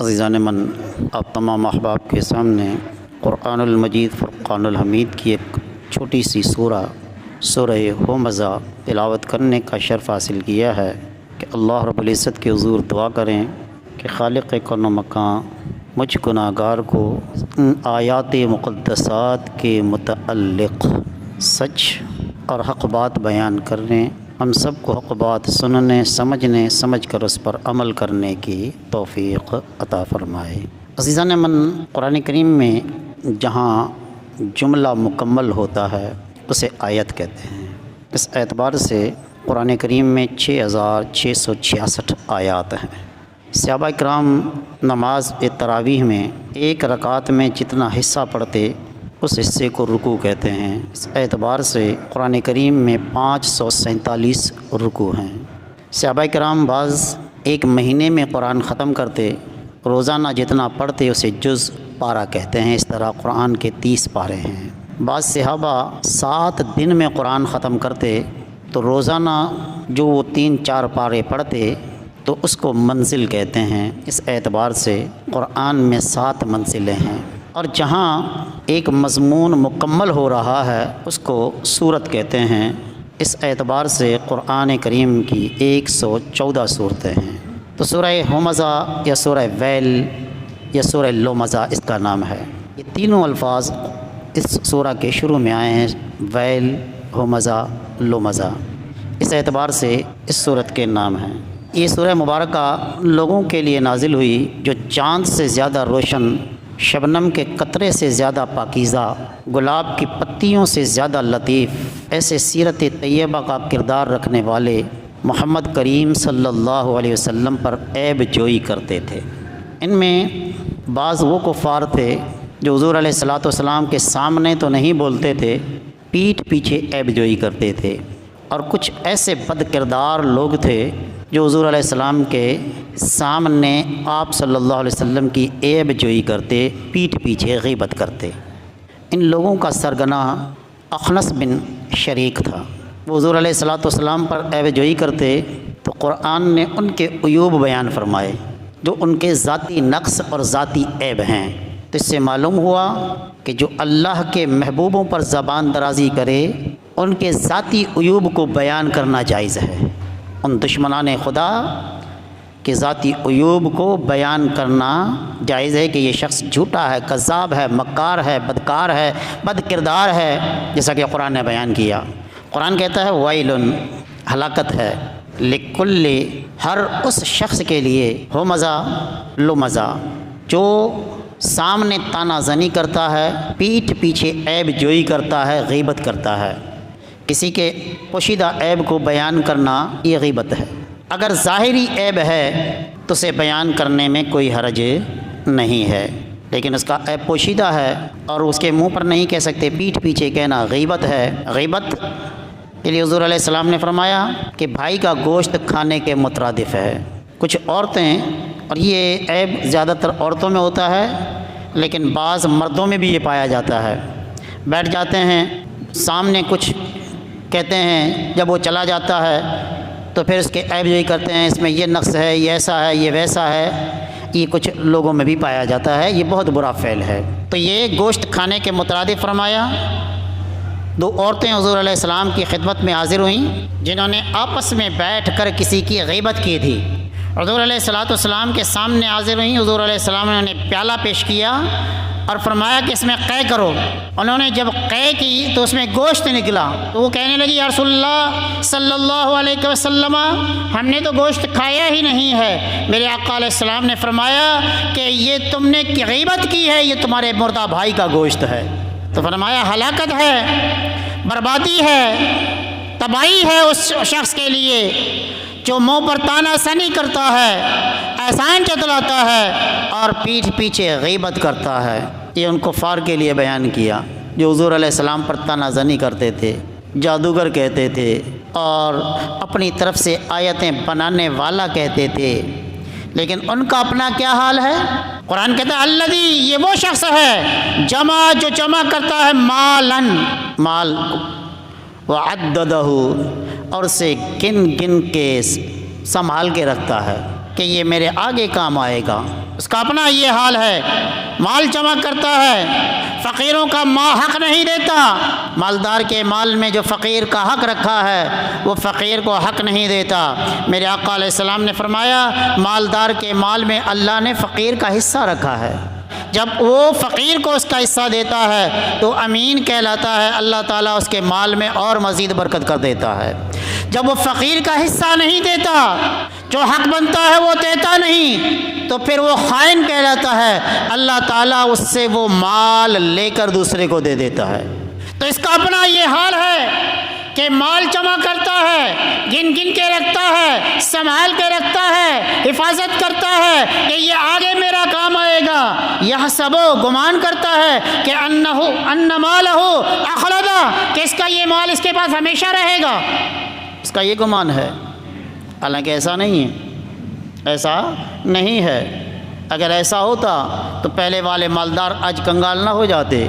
عزیزان من، آپ تمام احباب کے سامنے قرآن المجید فرقان الحمید کی ایک چھوٹی سی سورہ ہمزہ تلاوت کرنے کا شرف حاصل کیا ہے کہ اللہ رب العزت کے حضور دعا کریں کہ خالق کون و مکان مجھ گناہ گار کو ان آیات مقدسات کے متعلق سچ اور حق بات بیان کرنے، ہم سب کو حق بات سننے، سمجھ کر اس پر عمل کرنے کی توفیق عطا فرمائے۔ عزیزان من، قرآن کریم میں جہاں جملہ مکمل ہوتا ہے اسے آیت کہتے ہیں۔ اس اعتبار سے قرآن کریم میں 6666 آیات ہیں۔ صحابہ کرام نماز تراویح میں ایک رکعت میں جتنا حصہ پڑھتے اس حصے کو رکوع کہتے ہیں۔ اس اعتبار سے قرآن کریم میں 547 رکوع ہیں۔ صحابہ کرام بعض ایک مہینے میں قرآن ختم کرتے، روزانہ جتنا پڑھتے اسے جز پارہ کہتے ہیں۔ اس طرح قرآن کے 30 پارے ہیں۔ بعض صحابہ 7 دن میں قرآن ختم کرتے تو روزانہ جو وہ 3-4 پارے پڑھتے تو اس کو منزل کہتے ہیں۔ اس اعتبار سے قرآن میں 7 منزلیں ہیں، اور جہاں ایک مضمون مکمل ہو رہا ہے اس کو سورت کہتے ہیں۔ اس اعتبار سے قرآن کریم کی 114 سورتیں ہیں۔ تو سورہ ہمزہ یا سورہ ویل یا سورہ لمزہ اس کا نام ہے۔ یہ تینوں الفاظ اس سورہ کے شروع میں آئے ہیں، ویل، ہمزہ، لمزہ۔ اس اعتبار سے اس سورت کے نام ہیں۔ یہ سورہ مبارکہ لوگوں کے لیے نازل ہوئی جو چاند سے زیادہ روشن، شبنم کے قطرے سے زیادہ پاکیزہ، گلاب کی پتیوں سے زیادہ لطیف، ایسے سیرت طیبہ کا کردار رکھنے والے محمد کریم صلی اللہ علیہ وسلم پر عیب جوئی کرتے تھے۔ ان میں بعض وہ کفار تھے جو حضور علیہ الصلوۃ والسلام کے سامنے تو نہیں بولتے تھے، پیٹھ پیچھے عیب جوئی کرتے تھے، اور کچھ ایسے بد کردار لوگ تھے جو حضور علیہ السلام کے سامنے آپ صلی اللہ علیہ وسلم کی عیب جوئی کرتے، پیٹھ پیچھے غیبت کرتے۔ ان لوگوں کا سرگناہ اخنس بن شریک تھا۔ وہ حضور علیہ الصلوۃ والسلام پر عیب جوئی کرتے تو قرآن نے ان کے عیوب بیان فرمائے جو ان کے ذاتی نقص اور ذاتی عیب ہیں۔ تو اس سے معلوم ہوا کہ جو اللہ کے محبوبوں پر زبان درازی کرے ان کے ذاتی عیوب کو بیان کرنا جائز ہے۔ ان دشمنان خدا کے ذاتی عیوب کو بیان کرنا جائز ہے کہ یہ شخص جھوٹا ہے، کذاب ہے، مکار ہے، بدکار ہے، بد کردار ہے، جیسا کہ قرآن نے بیان کیا۔ قرآن کہتا ہے ویل، ہلاکت ہے، لکل، ہر اس شخص کے لیے، ہمزہ لمزہ، جو سامنے تانا زنی کرتا ہے، پیٹھ پیچھے عیب جوئی کرتا ہے، غیبت کرتا ہے۔ کسی کے پوشیدہ عیب کو بیان کرنا یہ غیبت ہے۔ اگر ظاہری عیب ہے تو اسے بیان کرنے میں کوئی حرج نہیں ہے، لیکن اس کا عیب پوشیدہ ہے اور اس کے منہ پر نہیں کہہ سکتے، پیٹھ پیچھے کہنا غیبت ہے۔ غیبت کے لیے حضور علیہ السلام نے فرمایا کہ بھائی کا گوشت کھانے کے مترادف ہے۔ کچھ عورتیں، اور یہ عیب زیادہ تر عورتوں میں ہوتا ہے لیکن بعض مردوں میں بھی یہ پایا جاتا ہے، بیٹھ جاتے ہیں سامنے کچھ کہتے ہیں، جب وہ چلا جاتا ہے تو پھر اس کے عیب جوئی کرتے ہیں، اس میں یہ نقص ہے، یہ ایسا ہے، یہ ویسا ہے۔ یہ کچھ لوگوں میں بھی پایا جاتا ہے، یہ بہت برا فعل ہے۔ تو یہ گوشت کھانے کے مترادف فرمایا۔ 2 عورتیں حضور علیہ السلام کی خدمت میں حاضر ہوئیں جنہوں نے آپس میں بیٹھ کر کسی کی غیبت کی تھی۔ حضور علیہ الصلوۃ والسلام کے سامنے حاضر ہوئیں۔ حضور علیہ السلام نے انہیں پیالہ پیش کیا اور فرمایا کہ اس میں قے کرو۔ انہوں نے جب قے کی تو اس میں گوشت نکلا، تو وہ کہنے لگی یا رسول اللہ صلی اللہ علیہ وسلم، ہم نے تو گوشت کھایا ہی نہیں ہے۔ میرے آقا علیہ السلام نے فرمایا کہ یہ تم نے غیبت کی ہے، یہ تمہارے مردہ بھائی کا گوشت ہے۔ تو فرمایا ہلاکت ہے، بربادی ہے، تباہی ہے اس شخص کے لیے جو منہ پر تانا زنی کرتا ہے، احسان جتلاتا ہے اور پیٹھ پیچھے غیبت کرتا ہے۔ یہ ان کفار کے لیے بیان کیا جو حضور علیہ السلام پر تانا زنی کرتے تھے، جادوگر کہتے تھے اور اپنی طرف سے آیتیں بنانے والا کہتے تھے، لیکن ان کا اپنا کیا حال ہے؟ قرآن کہتا ہے الذی، یہ وہ شخص ہے جو جمع کرتا ہے مالن، مال، وعددہ، اور اسے گن گن کے سنبھال کے رکھتا ہے۔ کہ یہ میرے آگے کام آئے گا۔ اس کا اپنا یہ حال ہے، مال جمع کرتا ہے، فقیروں کا حق نہیں دیتا۔ مالدار کے مال میں جو فقیر کا حق رکھا ہے وہ فقیر کو حق نہیں دیتا۔ میرے آقا علیہ السلام نے فرمایا مالدار کے مال میں اللہ نے فقیر کا حصہ رکھا ہے، جب وہ فقیر کو اس کا حصہ دیتا ہے تو امین کہلاتا ہے، اللہ تعالیٰ اس کے مال میں اور مزید برکت کر دیتا ہے۔ جب وہ فقیر کا حصہ نہیں دیتا، جو حق بنتا ہے وہ دیتا نہیں، تو پھر وہ خائن کہلاتا ہے، اللہ تعالیٰ اس سے وہ مال لے کر دوسرے کو دے دیتا ہے۔ تو اس کا اپنا یہ حال ہے کہ مال جمع کرتا ہے، گن گن کے رکھتا ہے، سنبھال کے رکھتا ہے، حفاظت کرتا ہے کہ یہ آگے میرا کام آئے گا۔ یہ سب گمان کرتا ہے کہ ان مالہ اخلدہ، کہ اس کا یہ مال اس کے پاس ہمیشہ رہے گا، اس کا یہ گمان ہے، حالانکہ ایسا نہیں ہے، ایسا نہیں ہے۔ اگر ایسا ہوتا تو پہلے والے مالدار آج کنگال نہ ہو جاتے۔